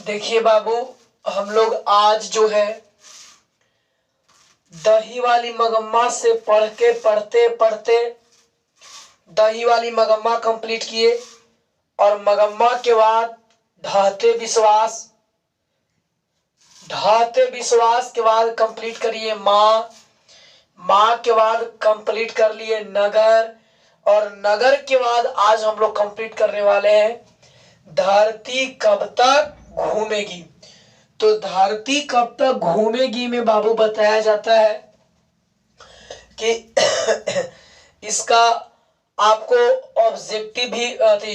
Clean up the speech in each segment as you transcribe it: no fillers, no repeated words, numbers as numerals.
देखिए बाबू, हम लोग आज जो है दही वाली मगम्मा से पढ़ के पढ़ते पढ़ते दही वाली मगम्मा कंप्लीट किए और मगम्मा के बाद ढहते विश्वास, ढहते विश्वास के बाद कंप्लीट करिए माँ, माँ के बाद कंप्लीट कर लिए नगर, और नगर के बाद आज हम लोग कंप्लीट करने वाले हैं धरती कब तक घूमेगी। तो धरती कब तक घूमेगी में बाबू बताया जाता है कि इसका आपको ऑब्जेक्टिव भी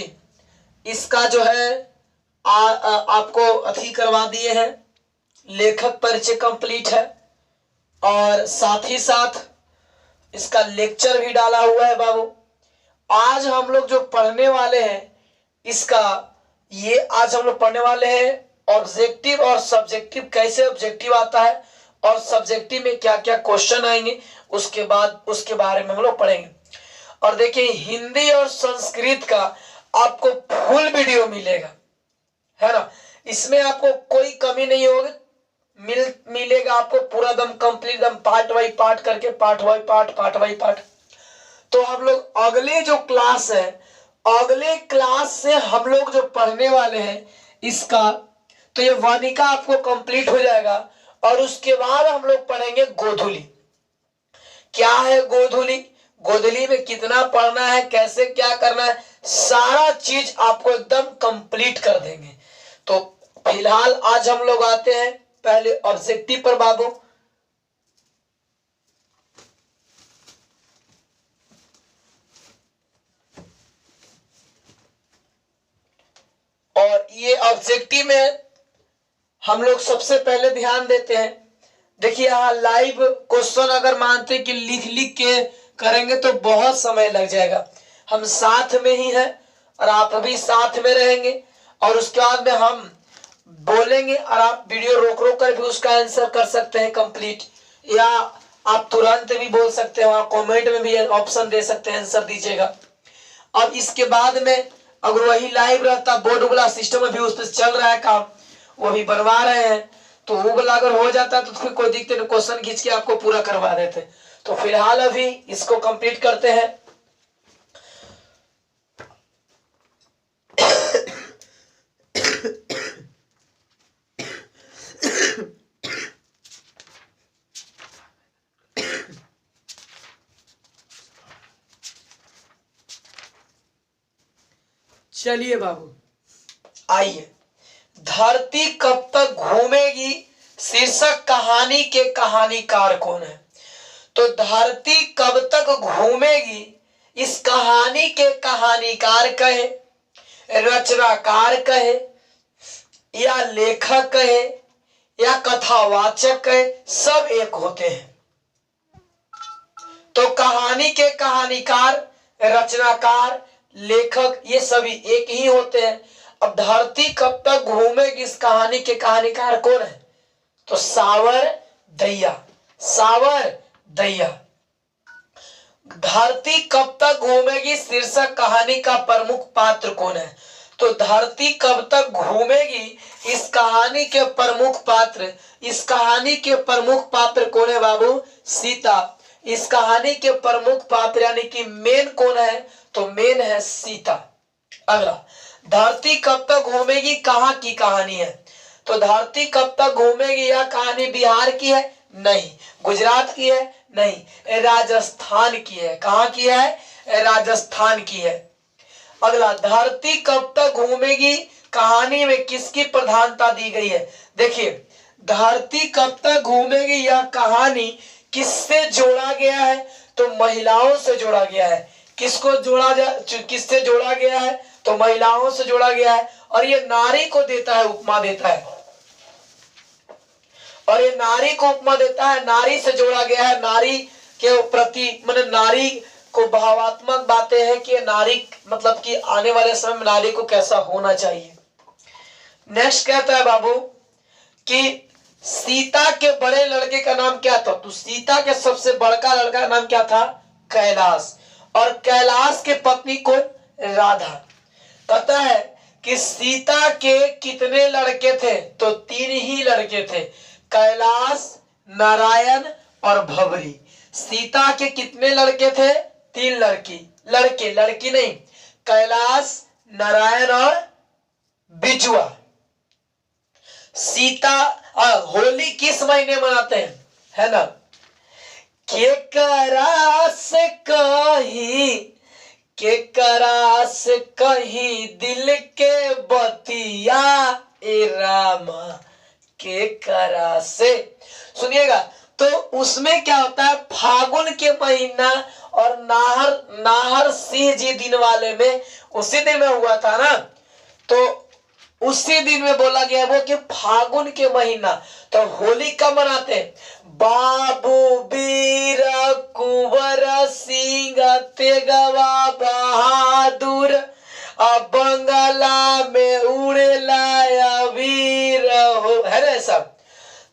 इसका जो है आपको अथी करवा दिए हैं, लेखक परिचय कंप्लीट है और साथ ही साथ इसका लेक्चर भी डाला हुआ है बाबू। आज हम लोग जो पढ़ने वाले हैं इसका ये आज हम लोग पढ़ने वाले हैं ऑब्जेक्टिव और सब्जेक्टिव, कैसे ऑब्जेक्टिव आता है और सब्जेक्टिव में क्या क्या क्वेश्चन आएंगे उसके बाद उसके बारे में हम लोग पढ़ेंगे। और देखिए हिंदी और संस्कृत का आपको फुल वीडियो मिलेगा, है ना, इसमें आपको कोई कमी नहीं होगी, मिलेगा आपको पूरा दम कंप्लीट दम पार्ट बाई पार्ट करके, पार्ट बाई पार्ट। तो हम लोग अगले जो क्लास है, अगले क्लास से हम लोग जो पढ़ने वाले हैं इसका, तो ये वानिका आपको कंप्लीट हो जाएगा और उसके बाद हम लोग पढ़ेंगे गोधुली। क्या है गोधुली, गोधुली में कितना पढ़ना है, कैसे क्या करना है, सारा चीज आपको एकदम कंप्लीट कर देंगे। तो फिलहाल आज हम लोग आते हैं पहले ऑब्जेक्टिव पर बाबू। और ये ऑब्जेक्टिव में हम लोग सबसे पहले ध्यान देते हैं, देखिए यहाँ लाइव क्वेश्चन अगर मानते कि लिख लिख के करेंगे तो बहुत समय लग जाएगा। हम साथ में ही हैं और आप भी साथ में रहेंगे और उसके बाद में हम बोलेंगे और आप वीडियो रोक रोक कर भी उसका आंसर कर सकते हैं कंप्लीट, या आप तुरंत भी बोल सकते हैं, वहां कमेंट में भी ऑप्शन दे सकते हैं, आंसर दीजिएगा। अब इसके बाद में अगर वही लाइव रहता, बोर्ड वाला सिस्टम भी उस पर चल रहा है काम, वो भी बनवा रहे हैं, तो वो वाला अगर हो जाता तो फिर कोई दिक्कत नहीं, क्वेश्चन खींच के आपको पूरा करवा देते। तो फिलहाल अभी इसको कंप्लीट करते हैं। चलिए बाबू आइए, धरती कब तक घूमेगी शीर्षक कहानी के कहानीकार कौन है। तो धरती कब तक घूमेगी इस कहानी के कहानीकार कहे, रचनाकार कहे, या लेखक कहे, या कथावाचक कहे, सब एक होते हैं। तो कहानी के कहानीकार, रचनाकार, लेखक ये सभी एक ही होते हैं। अब धरती कब तक घूमेगी इस कहानी के कहानीकार कौन है, तो सावर दैया, सावर दैया। धरती कब तक घूमेगी शीर्षक कहानी का प्रमुख पात्र कौन है, तो धरती कब तक घूमेगी इस कहानी के प्रमुख पात्र, इस कहानी के प्रमुख पात्र कौन है बाबू, सीता। इस कहानी के प्रमुख पात्र यानी कि मेन कौन है, तो मेन है सीता। अगला, धरती कब तक घूमेगी कहाँ की कहानी है, तो धरती कब तक घूमेगी यह कहानी बिहार की है, नहीं, गुजरात की है, नहीं, राजस्थान की है। कहाँ की है, राजस्थान की है। अगला, धरती कब तक घूमेगी कहानी में किसकी प्रधानता दी गई है। देखिए धरती कब तक घूमेगी यह कहानी किससे जोड़ा गया है, तो महिलाओं से जोड़ा गया है। किसको जोड़ा किससे जोड़ा गया है, तो महिलाओं से जोड़ा गया है। और ये नारी को देता है, उपमा देता है, और ये नारी को उपमा देता है, नारी से जोड़ा गया है। नारी के प्रति मतलब नारी को भावात्मक बातें हैं कि नारी मतलब कि आने वाले समय में नारी को कैसा होना चाहिए। नेक्स्ट कहता है बाबू कि सीता के बड़े लड़के का नाम क्या था, तो सीता के सबसे बड़का लड़का का नाम क्या था, कैलाश। और कैलाश के पत्नी कौन, राधा। कहता है कि सीता के कितने लड़के थे, तो 3 ही लड़के थे, कैलाश, नारायण और भवरी। सीता के कितने लड़के थे? 3 लड़के, लड़की नहीं, कैलाश, नारायण और बिजुआ। सीता होली किस महीने मनाते हैं, है ना? केकरा से कही दिल के बतिया ए रामा, केकरा से। सुनिएगा, तो उसमें क्या होता है, फागुन के महीना और नाहर सिंह जी दिन वाले में उसी दिन में हुआ था ना, तो उसी दिन में बोला गया वो कि फागुन के महीना। तो होली कब मनाते हैं? बाबू वीर कुंवर सिंह तेगवा बहादुर बंगला में उड़ेला वीर हो, है ना सब।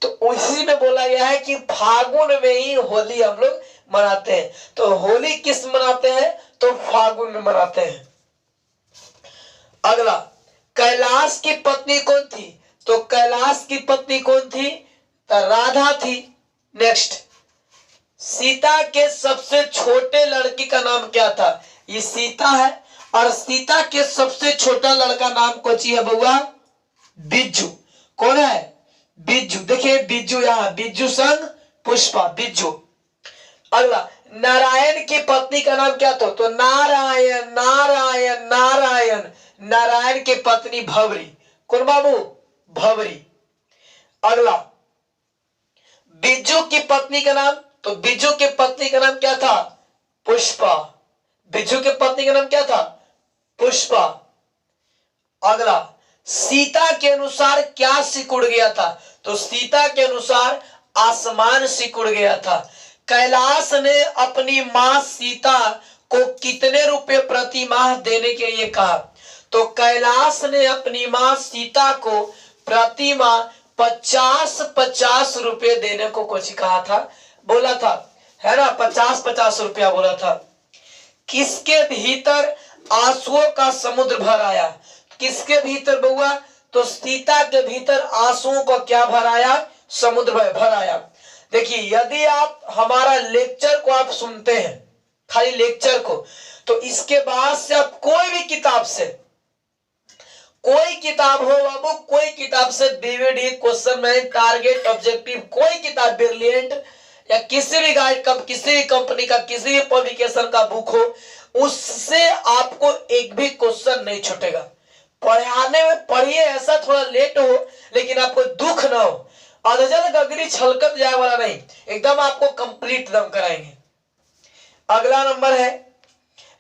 तो उसी में बोला गया है कि फागुन में ही होली हम लोग मनाते हैं। तो होली किस मनाते हैं? तो फागुन में मनाते हैं। अगला, कैलाश की पत्नी कौन थी? तो कैलाश की पत्नी कौन थी? तो राधा थी। नेक्स्ट, सीता के सबसे छोटे लड़की का नाम क्या था? ये सीता है, और सीता के सबसे छोटा लड़का नाम कोची है बउआ? बिज्जू। कौन है? बिज्जू। देखिए बिज्जू, यहाँ बिज्जू संग पुष्पा, बिज्जू। अगला, नारायण की पत्नी का नाम क्या था? तो नारायण नारायण नारायण, नारायण की पत्नी भवरी। कौन बाबू? भवरी। अगला, बिज्जू की पत्नी का नाम? तो बिज्जू की पत्नी का नाम क्या था? पुष्पा। बिज्जू की पत्नी का नाम क्या था? पुष्पा। अगला, सीता के अनुसार क्या सिकुड़ गया था? तो सीता के अनुसार आसमान सिकुड़ गया था। कैलाश ने अपनी मां सीता को कितने रुपए प्रति माह देने के लिए कहा? तो कैलाश ने अपनी मां सीता को प्रति माह 50-50 रुपए देने को कुछ कहा था, बोला था, है ना? 50-50 रुपया बोला था। किसके भीतर आंसुओं का समुद्र भर आया? किसके भीतर बउआ? तो सीता के भीतर आंसुओं को क्या भर आया? समुद्र भर आया। देखिए, यदि आप हमारा लेक्चर को आप सुनते हैं, खाली लेक्चर को, तो इसके बाद से आप कोई भी किताब से, कोई किताब हो बाबू, कोई किताब से BVD, question bank, target, objective, कोई किताब, ब्रिलियंट या किसी भी गाइड का, किसी भी कंपनी का, किसी भी पब्लिकेशन का बुक हो, उससे आपको एक भी क्वेश्चन नहीं छूटेगा। पढ़ाने में पढ़िए, ऐसा थोड़ा लेट हो लेकिन आपको दुख ना हो, अधजल गगरी छलकत जाए वाला नहीं, एकदम आपको कंप्लीट दम कराएंगे। अगला नंबर है,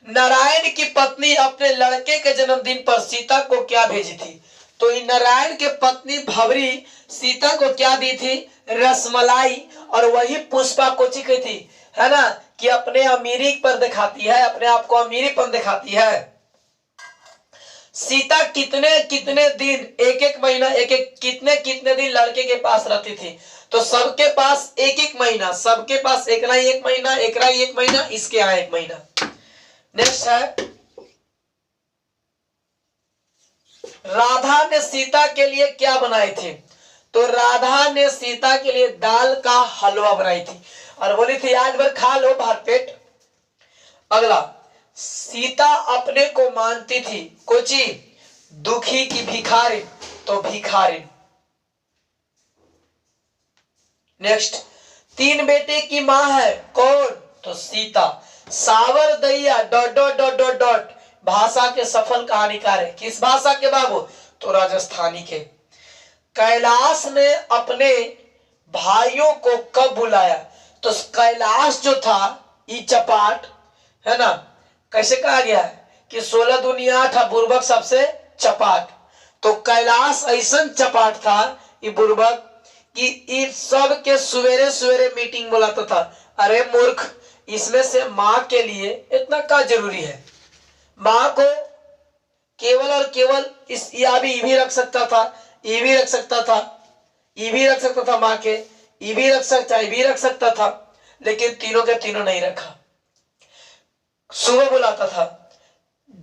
नारायण की पत्नी अपने लड़के के जन्मदिन पर सीता को क्या भेजी थी? तो नारायण के पत्नी भवरी सीता को क्या दी थी? रसमलाई। और वही पुष्पा कोची की थी, है ना, कि अपने अमीरी पर दिखाती है, अपने आप को अमीरीपन दिखाती है। सीता कितने कितने दिन, एक महीना, कितने दिन लड़के के पास रहती थी? तो सबके पास एक महीना, सबके पास एक ना एक महीना, एक महीना, इसके यहाँ 1 महीना। नेक्स्ट है, राधा ने सीता के लिए क्या बनाई थी? तो राधा ने सीता के लिए दाल का हलवा बनाई थी और बोली थी आज भर खा लो भरपेट। अगला, सीता अपने को मानती थी कोची? दुखी की भिखारिन, तो भिखारिन। नेक्स्ट, 3 बेटे की मां है, कौन? तो सीता। सावर दैया dot dot dot dot dot भाषा के सफल कहानीकार है। किस भाषा के बाबू? तो राजस्थानी के। कैलाश ने अपने भाइयों को कब बुलाया? तो कैलाश जो था ई चपाट, है ना, कैसे कहा गया है कि 16 दुनिया 8 बुर्बक सबसे चपाट। तो कैलाश ऐसा चपाट था ये बुर्बक कि इस सब के सवेरे सवेरे मीटिंग बुलाता था। अरे मूर्ख, इसमें से माँ के लिए इतना क्या जरूरी है? माँ को केवल और केवल इस या भी रख सकता था, ये भी रख सकता था, ये भी रख सकता था, माँ के ये भी रख सकता, ये भी रख सकता था, लेकिन तीनों के तीनों नहीं रखा। सुबह बुलाता था।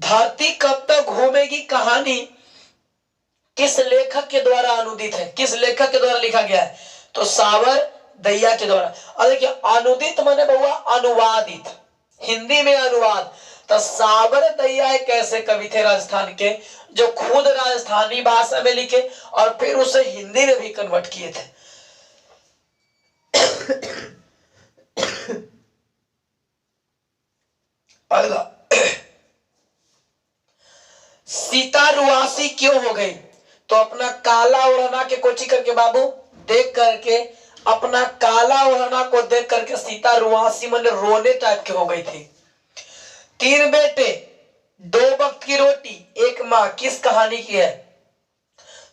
धरती कब तक घूमेगी कहानी किस लेखक के द्वारा अनुदित है, किस लेखक के द्वारा लिखा गया है? तो सावरदैया के द्वारा। और देखिए अनुदित माने बहुआ अनुवादित, हिंदी में अनुवाद। तो सावरदैया एक ऐसे कवि थे राजस्थान के जो खुद राजस्थानी भाषा में लिखे और फिर उसे हिंदी में भी कन्वर्ट किए थे। अगला, सीता रुआसी क्यों हो गई? तो अपना काला ओढ़ना के कोची करके बाबू देख करके, अपना काला ओढ़ना को देख करके सीता रुआसी मतलब रोने टाइप की हो गई थी। 3 बेटे, 2 वक्त की रोटी, 1 माँ, किस कहानी की है?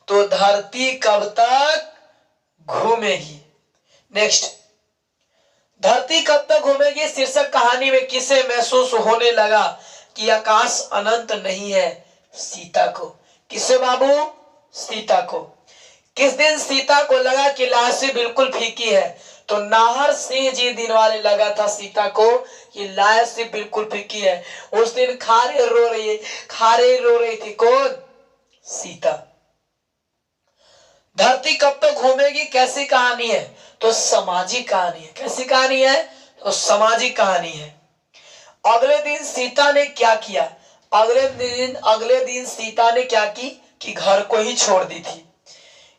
तो धरती कब तक घूमेगी। नेक्स्ट, धरती कब तक घूमेगी शीर्षक कहानी में किसे महसूस होने लगा कि आकाश अनंत नहीं है? सीता को। किसे बाबू? सीता को। किस दिन सीता को लगा कि लाशें बिल्कुल फीकी है? तो नाहर सिंह जी दिन वाले लगा था सीता को कि लाशें बिल्कुल फीकी है। उस दिन खारे रो रही है, खारे रो रही थी कौन? सीता। धरती कब तक घूमेगी कैसी कहानी है? तो सामाजिक कहानी है। कैसी कहानी है? तो सामाजिक कहानी है। अगले दिन सीता ने क्या किया? अगले दिन सीता ने क्या की कि घर को ही छोड़ दी थी।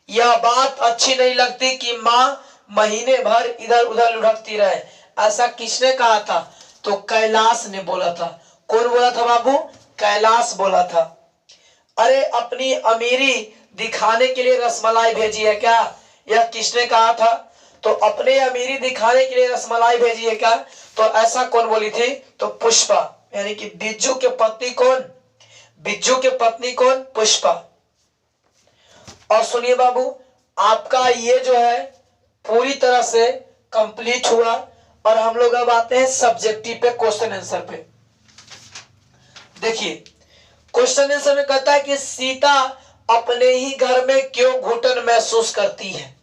यह बात अच्छी नहीं लगती कि माँ महीने भर इधर उधर लुढ़कती रहे। ऐसा किसने कहा था? तो कैलाश ने बोला था। कौन बोला था बाबू? कैलाश बोला था। अरे अपनी अमीरी दिखाने के लिए रसमलाई भेजी है क्या? यह किसने कहा था? तो अपने अमीरी दिखाने के लिए रसमलाई भेजी है क्या? तो ऐसा कौन बोली थी? तो पुष्पा, यानी कि बिज्जू के पत्नी कौन? बिज्जू के पत्नी कौन? पुष्पा। और सुनिए बाबू, आपका ये जो है पूरी तरह से कंप्लीट हुआ और हम लोग अब आते हैं सब्जेक्टिव पे, क्वेश्चन आंसर पे। देखिए क्वेश्चन आंसर में कहता है कि सीता अपने ही घर में क्यों घुटन महसूस करती है?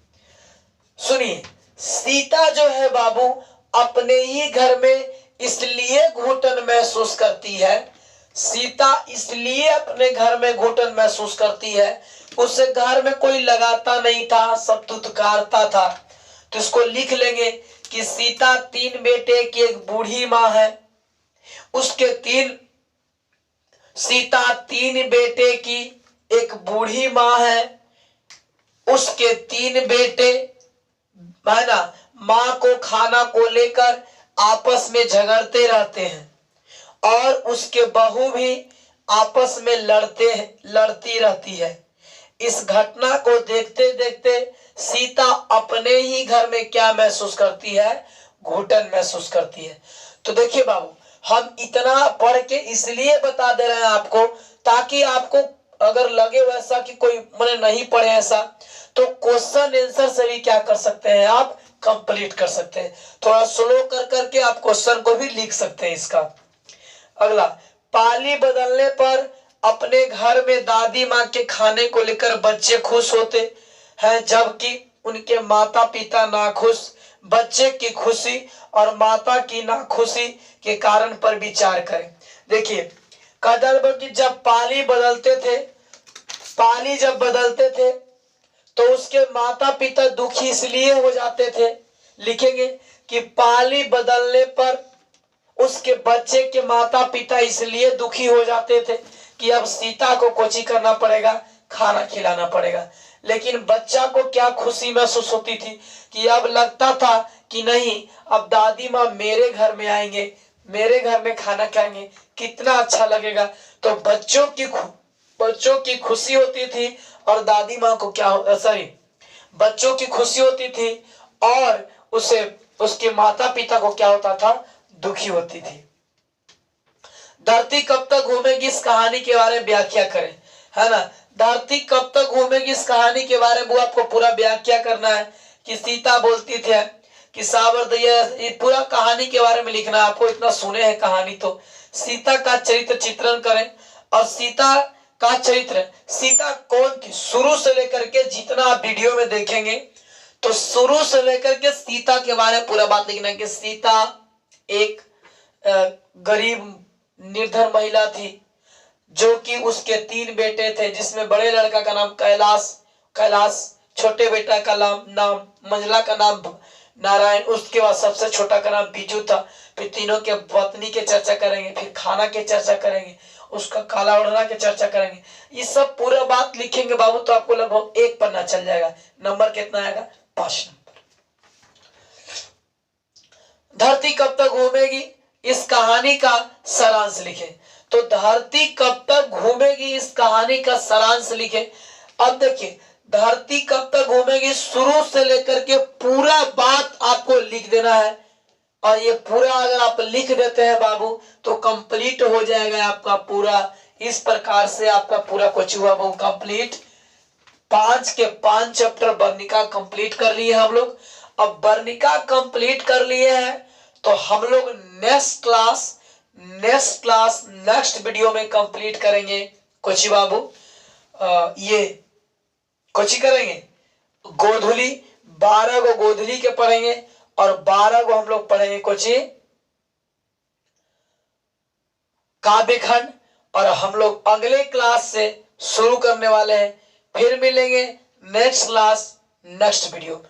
सुनिए, सीता जो है बाबू अपने ही घर में इसलिए घुटन महसूस करती है। सीता इसलिए अपने घर में घुटन महसूस करती है, उसे घर में कोई लगाता नहीं था, सब दुत्कारता था। तो इसको लिख लेंगे कि सीता 3 बेटे की एक बूढ़ी माँ है। उसके 3 सीता 3 बेटे की एक बूढ़ी माँ है। उसके 3 बेटे है ना, माँ को खाना को लेकर आपस में झगड़ते रहते हैं और उसके बहू भी आपस में लड़ती रहती है। इस घटना को देखते देखते सीता अपने ही घर में क्या महसूस करती है? घुटन महसूस करती है। तो देखिए बाबू, हम इतना पढ़ के इसलिए बता दे रहे हैं आपको ताकि आपको अगर लगे वैसा कि कोई मैंने नहीं पढ़े ऐसा, तो क्वेश्चन आंसर से भी क्या कर सकते हैं आप? कंप्लीट कर सकते हैं। थोड़ा स्लो कर करके आप क्वेश्चन को भी लिख सकते हैं इसका। अगला, पाली बदलने पर अपने घर में दादी माँ के खाने को लेकर बच्चे खुश होते हैं जबकि उनके माता पिता नाखुश। बच्चे की खुशी और माता की नाखुशी के कारण पर विचार करें। देखिए कि जब पाली जब बदलते थे तो उसके माता पिता दुखी इसलिए हो जाते थे। लिखेंगे कि पाली बदलने पर उसके बच्चे के माता पिता इसलिए दुखी हो जाते थे कि अब सीता को कोची करना पड़ेगा, खाना खिलाना पड़ेगा। लेकिन बच्चा को क्या खुशी महसूस होती थी कि अब लगता था कि नहीं, अब दादी माँ मेरे घर में आएंगे, मेरे घर में खाना खाएंगे, कितना अच्छा लगेगा। तो बच्चों की खुशी होती थी और दादी माँ को क्या बच्चों की खुशी होती थी और उसके माता पिता को क्या होता था? दुखी होती थी। धरती कब तक घूमेगी इस कहानी के बारे में व्याख्या करें, है ना। धरती कब तक घूमेगी इस कहानी के बारे में वो आपको पूरा व्याख्या करना है कि सीता बोलती थी कि सावरदैया, ये पूरा कहानी के बारे में लिखना है आपको। इतना सुने हैं कहानी तो सीता का चरित्र चित्रण करें। और सीता का चरित्र, सीता कौन थी, शुरू से लेकर के जितना आप वीडियो में देखेंगे तो शुरू से लेकर के सीता के बारे में पूरा बात लिखना है कि सीता एक गरीब निर्धन महिला थी जो कि उसके 3 बेटे थे, जिसमें बड़े लड़का का नाम कैलाश, छोटे बेटा का नाम मंजला का नाम नारायण, उसके बाद सबसे छोटा का नाम बीजू था। फिर तीनों के पत्नी के चर्चा करेंगे, फिर खाना के चर्चा करेंगे, उसका काला ओढ़ना के चर्चा करेंगे। ये सब पूरा बात लिखेंगे बाबू तो आपको लगभग 1 पन्ना चल जाएगा। नंबर कितना आएगा? 5 नंबर। धरती कब तक घूमेगी, इस कहानी का सारांश लिखे। तो धरती कब तक घूमेगी, इस कहानी का सारांश लिखे। अब देखिए धरती कब तक घूमेगी, शुरू से लेकर के पूरा बात आपको लिख देना है। और ये पूरा अगर आप लिख देते हैं बाबू तो कंप्लीट हो जाएगा आपका पूरा। इस प्रकार से आपका पूरा कुछ हुआ वो कंप्लीट। 5 के 5 चैप्टर वर्णिका कंप्लीट कर लिए हम लोग। अब वर्णिका कंप्लीट कर लिए हैं तो हम लोग नेक्स्ट वीडियो में कंप्लीट करेंगे कोची बाबू। ये कोची करेंगे गोधुली, 12 को गोधुली के पढ़ेंगे और 12 को हम लोग पढ़ेंगे कोची काव्यखंड। और हम लोग अगले क्लास से शुरू करने वाले हैं। फिर मिलेंगे नेक्स्ट क्लास नेक्स्ट वीडियो में।